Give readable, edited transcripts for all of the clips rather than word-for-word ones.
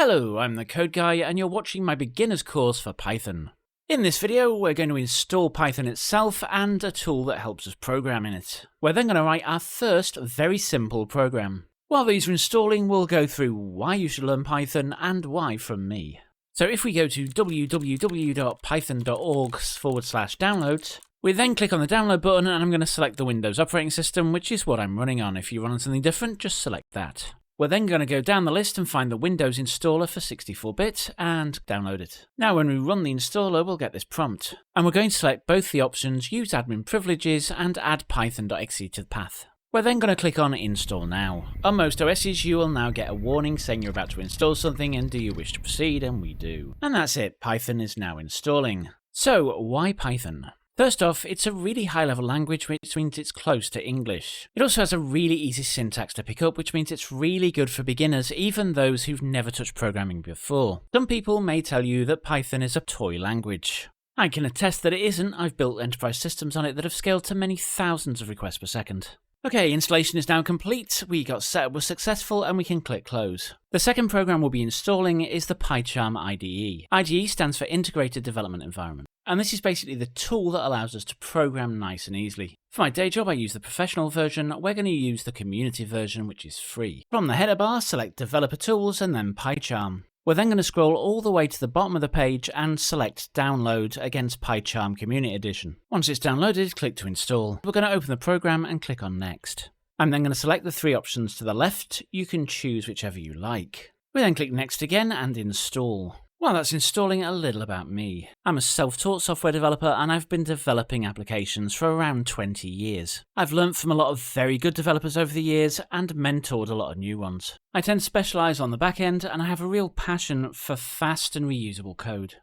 Hello, I'm the Code Guy and you're watching my beginner's course for Python. In this video, we're going to install Python itself and a tool that helps us program in it. We're then going to write our first very simple program. While these are installing, we'll go through why you should learn Python and why from me. So if we go to www.python.org/download, we then click on the download button and I'm going to select the Windows operating system, which is what I'm running on. If you run on something different, just select that. We're then going to go down the list and find the Windows installer for 64-bit and download it. Now when we run the installer, we'll get this prompt. And we're going to select both the options, use admin privileges and add python.exe to the path. We're then going to click on install now. On most OSs, you will now get a warning saying you're about to install something and do you wish to proceed, and we do. And that's it, Python is now installing. So why Python? First off, it's a really high-level language, which means it's close to English. It also has a really easy syntax to pick up, which means it's really good for beginners, even those who've never touched programming before. Some people may tell you that Python is a toy language. I can attest that it isn't. I've built enterprise systems on it that have scaled to many thousands of requests per second. Okay, installation is now complete, we got set up was successful, and we can click close. The second program we'll be installing is the PyCharm IDE. IDE stands for Integrated Development Environment. And this is basically the tool that allows us to program nice and easily. For my day job, I use the professional version. We're going to use the community version, which is free. From the header bar, select Developer Tools and then PyCharm. We're then going to scroll all the way to the bottom of the page and select Download against PyCharm Community Edition. Once it's downloaded, click to install. We're going to open the program and click on Next. I'm then going to select the three options to the left. You can choose whichever you like. We then click Next again and Install. Well, that's installing. A little about me. I'm a self-taught software developer and I've been developing applications for around 20 years. I've learnt from a lot of very good developers over the years and mentored a lot of new ones. I tend to specialise on the back end and I have a real passion for fast and reusable code.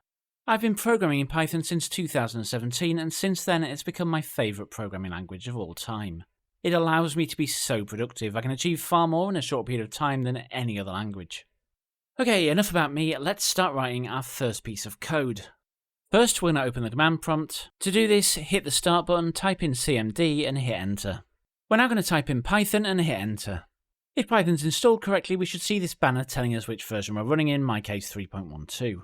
I've been programming in Python since 2017 and since then it's become my favourite programming language of all time. It allows me to be so productive. I can achieve far more in a short period of time than any other language. Okay, enough about me, let's start writing our first piece of code. First, we're going to open the command prompt. To do this, hit the start button, type in cmd and hit enter. We're now going to type in Python and hit enter. If Python's installed correctly, we should see this banner telling us which version we're running in my case 3.12.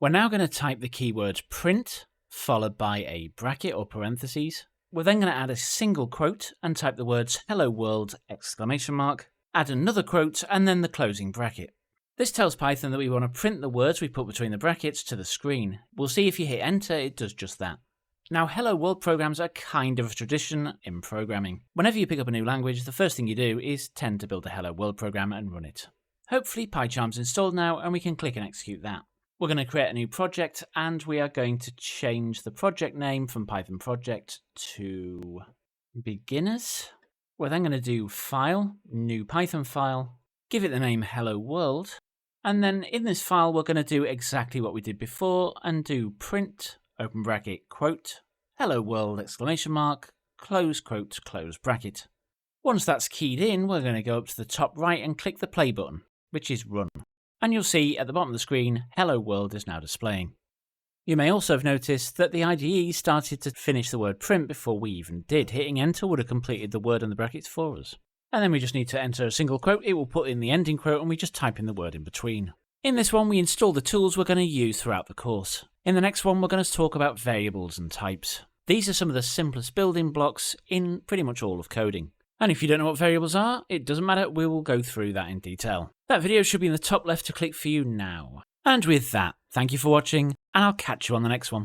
We're now going to type the keyword print, followed by a bracket or parentheses. We're then going to add a single quote and type the words hello world, ! Add another quote and then the closing bracket. This tells Python that we want to print the words we put between the brackets to the screen. We'll see if you hit enter, it does just that. Now, hello world programs are kind of a tradition in programming. Whenever you pick up a new language, the first thing you do is tend to build a hello world program and run it. Hopefully PyCharm's installed now and we can click and execute that. We're going to create a new project and we are going to change the project name from Python project to beginners. We're then going to do file, new Python file, give it the name hello world. And then in this file, we're going to do exactly what we did before and do print, open bracket, quote, hello world, ! Close quote, close bracket. Once that's keyed in, we're going to go up to the top right and click the play button, which is run. And you'll see at the bottom of the screen, hello world is now displaying. You may also have noticed that the IDE started to finish the word print before we even did. Hitting enter would have completed the word and the brackets for us. And then we just need to enter a single quote, it will put in the ending quote and we just type in the word in between. In this one we install the tools we're going to use throughout the course. In the next one we're going to talk about variables and types. These are some of the simplest building blocks in pretty much all of coding. And if you don't know what variables are, it doesn't matter, we will go through that in detail. That video should be in the top left to click for you now. And with that, thank you for watching and I'll catch you on the next one.